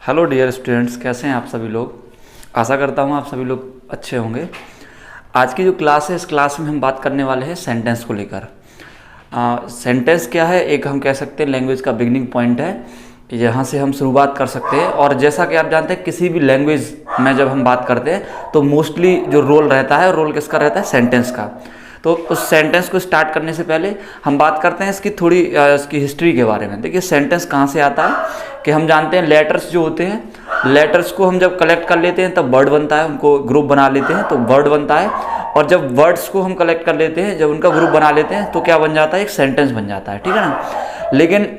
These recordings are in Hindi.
हेलो डियर स्टूडेंट्स, कैसे हैं आप सभी लोग। आशा करता हूँ आप सभी लोग अच्छे होंगे। आज की जो क्लास है, इस क्लास में हम बात करने वाले हैं सेंटेंस को लेकर। सेंटेंस क्या है, एक हम कह सकते हैं लैंग्वेज का बिगनिंग पॉइंट है। यहाँ से हम शुरुआत कर सकते हैं। और जैसा कि आप जानते हैं, किसी भी लैंग्वेज में जब हम बात करते हैं तो मोस्टली जो रोल रहता है, रोल किसका रहता है, सेंटेंस का। तो उस सेंटेंस को स्टार्ट करने से पहले हम बात करते हैं इसकी थोड़ी इसकी हिस्ट्री के बारे में। देखिए सेंटेंस कहाँ से आता है कि हम जानते हैं लेटर्स जो होते हैं, लेटर्स को हम जब कलेक्ट कर लेते हैं तब वर्ड बनता है, उनको ग्रुप बना लेते हैं तो वर्ड बनता है। और जब वर्ड्स को हम कलेक्ट कर लेते हैं, जब उनका ग्रुप बना लेते हैं तो क्या बन जाता है, एक सेंटेंस बन जाता है। ठीक है ना। लेकिन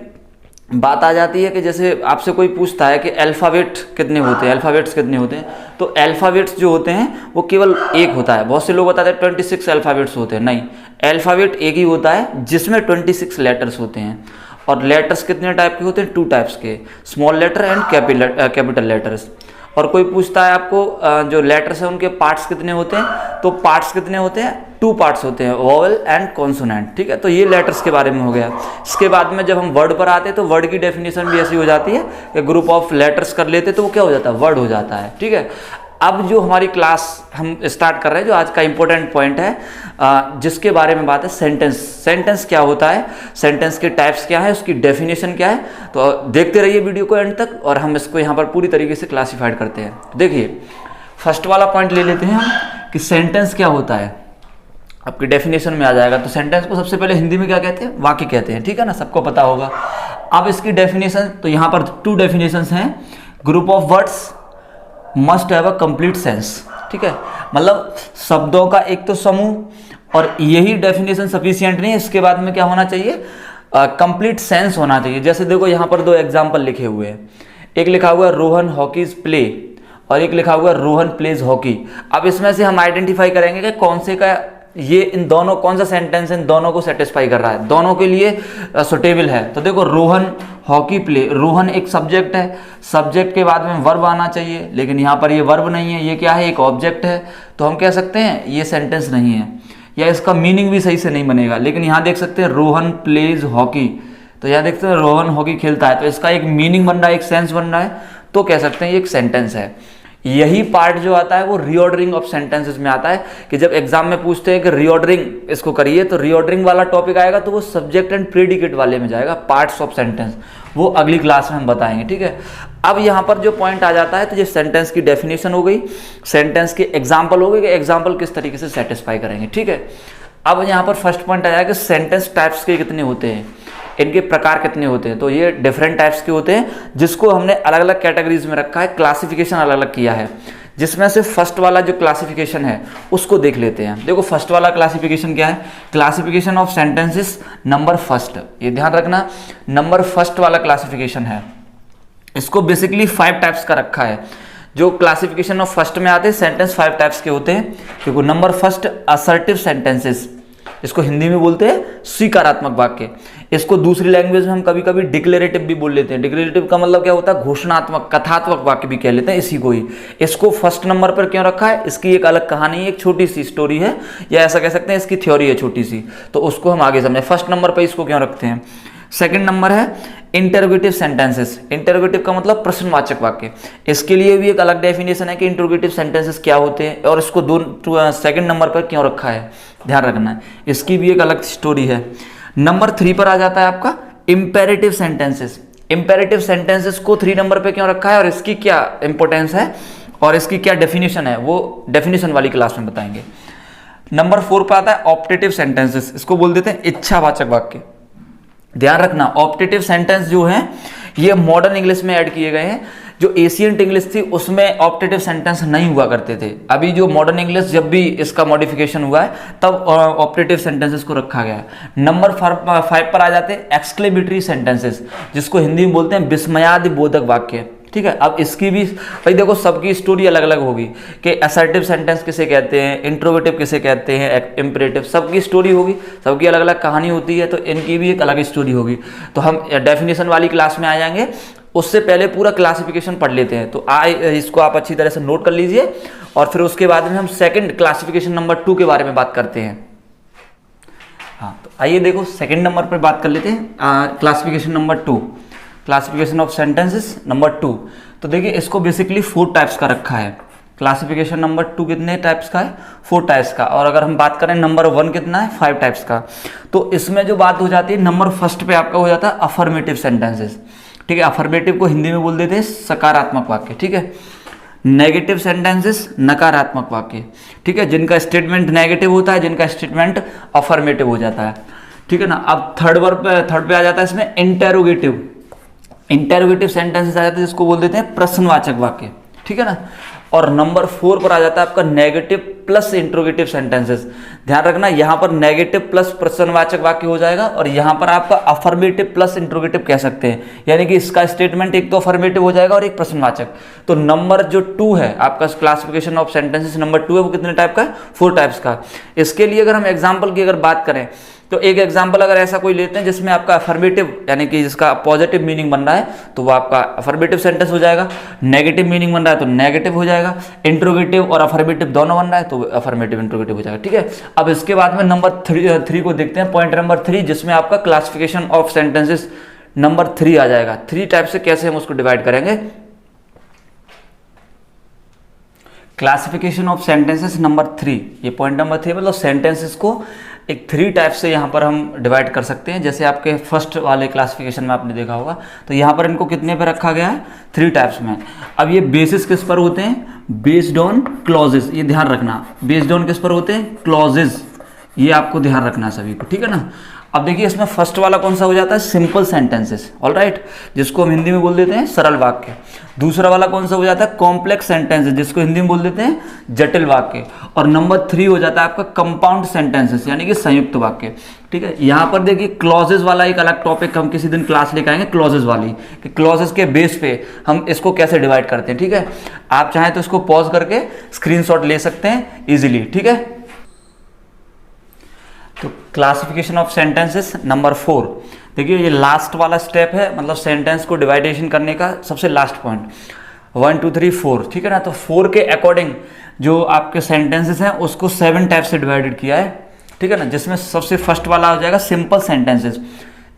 बात आ जाती है कि जैसे आपसे कोई पूछता है कि अल्फ़ाबेट कितने होते हैं, अल्फ़ाबेट्स कितने होते हैं, तो अल्फ़ाबेट्स जो होते हैं वो केवल एक होता है। बहुत से लोग बताते हैं 26 अल्फ़ाबेट्स होते हैं। नहीं, अल्फ़ाबेट एक ही होता है जिसमें 26 लेटर्स होते हैं। और लेटर्स कितने टाइप के होते हैं, 2 टाइप्स के, small letter and capital letters. और कोई पूछता है आपको जो लेटर्स हैं उनके पार्ट्स कितने होते हैं, तो पार्ट्स कितने होते हैं, 2 पार्ट्स होते हैं, वोवेल एंड कॉन्सोनेंट। ठीक है, तो ये लेटर्स के बारे में हो गया। इसके बाद में जब हम वर्ड पर आते हैं तो वर्ड की डेफिनेशन भी ऐसी हो जाती है कि ग्रुप ऑफ लेटर्स कर लेते तो वो क्या हो जाता है, वर्ड हो जाता है। ठीक है, अब जो हमारी क्लास हम स्टार्ट कर रहे हैं, जो आज का इंपॉर्टेंट पॉइंट है, जिसके बारे में बात है सेंटेंस। सेंटेंस क्या होता है, सेंटेंस के टाइप्स क्या है, उसकी डेफिनेशन क्या है। तो देखते रहिए वीडियो को एंड तक और हम इसको यहाँ पर पूरी तरीके से क्लासीफाइड करते हैं। देखिए फर्स्ट वाला पॉइंट ले लेते हैं हम कि सेंटेंस क्या होता है। आपकी डेफिनेशन में आ जाएगा। तो सेंटेंस को सबसे पहले हिंदी में क्या कहते हैं, वाक्य कहते हैं। ठीक है ना, सबको पता होगा। अब इसकी डेफिनेशन, तो यहाँ पर 2 डेफिनेशंस हैं। Group of words must have a complete sense. ठीक है, मतलब शब्दों का एक तो समूह, और यही डेफिनेशन सफिशिएंट नहीं है, इसके बाद में क्या होना चाहिए, कंप्लीट सेंस होना चाहिए। जैसे देखो यहाँ पर 2 एग्जाम्पल लिखे हुए हैं। एक लिखा हुआ है रोहन हॉकीज प्ले, और एक लिखा हुआ है रोहन प्लेज हॉकी। अब इसमें से हम आइडेंटिफाई करेंगे कि कौन से का ये, इन दोनों कौन सा सेंटेंस इन दोनों को सेटिस्फाई कर रहा है, दोनों के लिए सुटेबल है। तो देखो रोहन हॉकी प्ले, रोहन एक सब्जेक्ट है, सब्जेक्ट के बाद में वर्ब आना चाहिए, लेकिन यहाँ पर ये वर्ब नहीं है, ये क्या है, एक ऑब्जेक्ट है। तो हम कह सकते हैं ये सेंटेंस नहीं है, या इसका मीनिंग भी सही से नहीं बनेगा। लेकिन यहाँ देख सकते हैं रोहन प्लेज हॉकी, तो यहाँ देखते हैं रोहन हॉकी खेलता है, तो इसका एक मीनिंग बन रहा है, एक सेंस बन रहा है, तो कह सकते हैं ये एक सेंटेंस है। यही पार्ट जो आता है वो रीऑर्डरिंग ऑफ सेंटेंसेस में आता है, कि जब एग्जाम में पूछते हैं कि रीऑर्डरिंग इसको करिए, तो रीऑर्डरिंग वाला टॉपिक आएगा तो वो सब्जेक्ट एंड प्रेडिकेट वाले में जाएगा, पार्ट्स ऑफ सेंटेंस, वो अगली क्लास में हम बताएंगे। ठीक है, अब यहाँ पर जो पॉइंट आ जाता है, तो ये सेंटेंस की डेफिनेशन हो गई, सेंटेंस के एग्जाम्पल हो गए कि एग्जाम्पल किस तरीके से सेटिस्फाई करेंगे। ठीक है, अब यहाँ पर फर्स्ट पॉइंट आया कि सेंटेंस टाइप्स के कितने होते हैं, इनके प्रकार कितने होते हैं। तो ये डिफरेंट टाइप्स के होते हैं, जिसको हमने अलग अलग कैटेगरीज में रखा है, क्लासिफिकेशन अलग अलग किया है। जिसमें से फर्स्ट वाला जो क्लासिफिकेशन है उसको देख लेते हैं। देखो फर्स्ट वाला क्लासिफिकेशन क्या है, classification of sentences number first. ये ध्यान रखना, नंबर फर्स्ट वाला क्लासिफिकेशन है। इसको बेसिकली 5 टाइप्स का रखा है। जो क्लासिफिकेशन ऑफ फर्स्ट में आते हैं सेंटेंस 5 टाइप्स के होते हैं। क्योंकि नंबर फर्स्ट असर्टिव सेंटेंसेस, इसको हिंदी में बोलते हैं स्वीकारात्मक वाक्य। इसको दूसरी लैंग्वेज में हम कभी कभी डिक्लेरेटिव भी बोल लेते हैं। डिक्लेरेटिव का मतलब क्या होता है, घोषणात्मक, कथात्मक वाक्य भी कह लेते हैं इसी को ही। इसको फर्स्ट नंबर पर क्यों रखा है, इसकी एक अलग कहानी है, एक छोटी सी स्टोरी है, या ऐसा कह सकते हैं इसकी थ्योरी है छोटी सी, तो उसको हम आगे समझें। फर्स्ट नंबर पर इसको क्यों रखते हैं। सेकंड नंबर है इंटरोगेटिव सेंटेंसेस। इंटरोगेटिव का मतलब प्रश्नवाचक वाक्य। इसके लिए भी एक अलग डेफिनेशन है कि इंटरोगेटिव सेंटेंसेस क्या होते हैं, और इसको सेकंड नंबर पर क्यों रखा है, ध्यान रखना है, इसकी भी एक अलग स्टोरी है। नंबर 3 पर आ जाता है आपका इंपेरेटिव सेंटेंसेस। इंपेरेटिव सेंटेंसेस को 3 नंबर पर क्यों रखा है, और इसकी क्या इंपॉर्टेंस है, और इसकी क्या डेफिनेशन है, वो डेफिनेशन वाली क्लास में बताएंगे। नंबर 4 पर आता है ऑप्टेटिव सेंटेंसेस। इसको बोल देते हैं इच्छावाचक वाक्य। ध्यान रखना, ऑप्टेटिव सेंटेंस जो है ये मॉडर्न इंग्लिश में ऐड किए गए हैं। जो एशियंट इंग्लिश थी उसमें ऑप्टेटिव सेंटेंस नहीं हुआ करते थे। अभी जो मॉडर्न इंग्लिश, जब भी इसका मॉडिफिकेशन हुआ है तब ऑप्टेटिव सेंटेंसेस को रखा गया है। नंबर 5 पर आ जाते हैं एक्सक्लेमेटरी सेंटेंसेस, जिसको हिंदी में बोलते हैं विस्मयादि बोधक वाक्य। ठीक है, अब इसकी भी भाई देखो सबकी स्टोरी अलग अलग होगी कि असर्टिव सेंटेंस किसे कहते हैं, इंट्रोगेटिव किसे कहते हैं, इंपरेटिव, सबकी स्टोरी होगी, सबकी अलग अलग कहानी होती है, तो इनकी भी एक अलग स्टोरी होगी। तो हम डेफिनेशन वाली क्लास में आ जाएंगे, उससे पहले पूरा क्लासिफिकेशन पढ़ लेते हैं। तो इसको आप अच्छी तरह से नोट कर लीजिए, और फिर उसके बाद में हम सेकंड क्लासिफिकेशन नंबर 2 के बारे में बात करते हैं। हाँ, तो आइए देखो सेकंड नंबर पर बात कर लेते हैं, classification number 2। Classification of sentences number 2। तो देखिए इसको बेसिकली 4 टाइप्स का रखा है। क्लासिफिकेशन नंबर 2 कितने टाइप्स का है? 4 टाइप्स का। और अगर हम बात करें नंबर 1 कितना है? 5 टाइप्स का। तो इसमें जो बात हो जाती है नंबर फर्स्ट पे आपका हो जाता है अफर्मेटिव सेंटेंसेस, ठीक है। अफर्मेटिव को हिंदी में बोल देते हैं सकारात्मक वाक्य, ठीक है। नेगेटिव सेंटेंसेस नकारात्मक वाक्य, ठीक है, जिनका स्टेटमेंट नेगेटिव होता है, जिनका स्टेटमेंट अफर्मेटिव हो जाता है, ठीक है ना। अब थर्ड पे आ जाता है इसमें इंटेरोगेटिव। इंटेरोगेटिव सेंटेंसेस आ जाते हैं जिसको बोल देते हैं प्रश्नवाचक वाक्य, ठीक है ना। और नंबर 4 पर आ जाता है आपका नेगेटिव प्लस इंट्रोगेटिव सेंटेंसेस। ध्यान रखना यहाँ पर नेगेटिव प्लस प्रश्नवाचक वाक्य हो जाएगा और यहाँ पर आपका अफर्मेटिव प्लस इंट्रोगेटिव कह सकते हैं, यानी कि इसका स्टेटमेंट एक तो अफर्मेटिव हो जाएगा और एक प्रश्नवाचक। तो नंबर जो 2 है आपका क्लासिफिकेशन ऑफ सेंटेंसेस नंबर 2 है, वो कितने टाइप का है? 4 टाइप्स का। इसके लिए अगर हम एग्जाम्पल की अगर बात करें तो एक एग्जाम्पल अगर ऐसा कोई लेते हैं जिसमें आपका अफर्मेटिव यानी कि जिसका पॉजिटिव मीनिंग बन रहा है तो वो आपका अफर्मेटिव सेंटेंस हो जाएगा। नेगेटिव मीनिंग बन रहा है तो नेगेटिव हो जाएगा। इंट्रोगेटिव और अफर्मेटिव दोनों बन रहा है तो अफर्मेटिव इंट्रोगेटिव हो जाएगा, ठीक है। अब इसके बाद में नंबर 3 को देखते हैं, पॉइंट नंबर 3, जिसमें आपका क्लासिफिकेशन ऑफ सेंटेंसेस नंबर 3 आ जाएगा। 3 टाइप से कैसे हम उसको डिवाइड करेंगे? क्लासिफिकेशन ऑफ सेंटेंसेस नंबर 3, ये पॉइंट नंबर 3 मतलब सेंटेंसेस को एक 3 टाइप से यहाँ पर हम डिवाइड कर सकते हैं। जैसे आपके फर्स्ट वाले क्लासिफिकेशन में आपने देखा होगा तो यहाँ पर इनको कितने पे रखा गया है? 3 टाइप्स में। अब ये बेसिस किस पर होते हैं? बेस्ड ऑन क्लॉजेस, ये ध्यान रखना। बेस्ड ऑन किस पर होते हैं? क्लॉजेस, ये आपको ध्यान रखना सभी को, ठीक है ना। अब देखिए इसमें फर्स्ट वाला कौन सा हो जाता है? सिंपल सेंटेंसेस, ऑलराइट, जिसको हम हिंदी में बोल देते हैं सरल वाक्य। दूसरा वाला कौन सा हो जाता है? कॉम्प्लेक्स सेंटेंसेस, जिसको हिंदी में बोल देते हैं जटिल वाक्य। और नंबर 3 हो जाता है आपका कंपाउंड सेंटेंसेस, यानी कि संयुक्त वाक्य, ठीक है। यहाँ पर देखिए क्लॉजेस वाला एक अलग टॉपिक हम किसी दिन क्लास लेकर आएंगे, क्लॉजेस वाली, कि क्लॉजेस के बेस पे हम इसको कैसे डिवाइड करते हैं, ठीक है। आप चाहें तो इसको पॉज करके स्क्रीनशॉट ले सकते हैं इजीली, ठीक है। तो क्लासिफिकेशन ऑफ सेंटेंसेस नंबर 4, देखिए ये लास्ट वाला स्टेप है, मतलब सेंटेंस को डिवाइडेशन करने का सबसे लास्ट पॉइंट। 1 2 3 4, ठीक है ना। तो 4 के अकॉर्डिंग जो आपके सेंटेंसेस हैं उसको 7 टाइप से डिवाइडेड किया है, ठीक है ना। जिसमें सबसे फर्स्ट वाला हो जाएगा सिंपल सेंटेंसेस,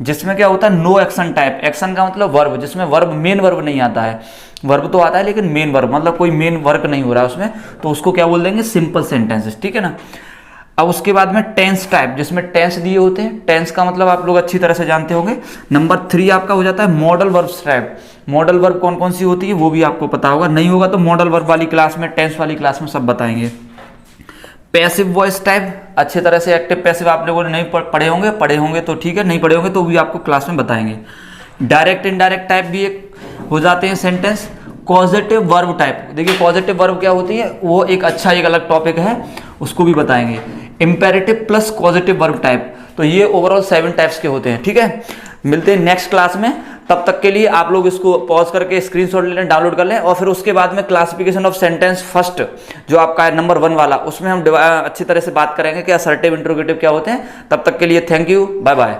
जिसमें क्या होता है? No action type. एक्शन का मतलब वर्ब, जिसमें वर्ब मेन वर्ब नहीं आता है। वर्ब तो आता है लेकिन मेन वर्ब मतलब कोई मेन वर्क नहीं हो रहा है उसमें, तो उसको क्या बोल देंगे? सिंपल सेंटेंसेस, ठीक है ना। अब उसके बाद में टेंस टाइप, जिसमें टेंस दिए होते हैं। टेंस का मतलब आप लोग अच्छी तरह से जानते होंगे। नंबर 3 आपका हो जाता है modal verb type. Modal verb कौन कौन सी होती है वो भी आपको पता होगा, नहीं होगा तो मॉडल वर्ब वाली क्लास में, टेंस वाली क्लास में सब बताएंगे। पैसिव वॉइस टाइप, अच्छी तरह से एक्टिव पैसिव आप लोगों ने नहीं पढ़े होंगे तो ठीक है, नहीं पढ़े होंगे तो भी आपको क्लास में बताएंगे। डायरेक्ट इनडायरेक्ट टाइप भी एक हो जाते हैं सेंटेंस। पॉजिटिव वर्ब टाइप, देखिए पॉजिटिव वर्ब क्या होती है वो एक अच्छा एक अलग टॉपिक है, उसको भी बताएंगे। Imperative plus positive verb type, तो ये ओवरऑल 7 टाइप्स के होते हैं, ठीक है। मिलते हैं नेक्स्ट क्लास में, तब तक के लिए आप लोग इसको पॉज करके स्क्रीनशॉट ले लें, डाउनलोड कर लें। और फिर उसके बाद में क्लासिफिकेशन ऑफ सेंटेंस फर्स्ट जो आपका है नंबर 1 वाला, उसमें हम अच्छी तरह से बात करेंगे कि असर्टिव इंट्रोगेटिव क्या होते हैं। तब तक के लिए थैंक यू, बाय बाय।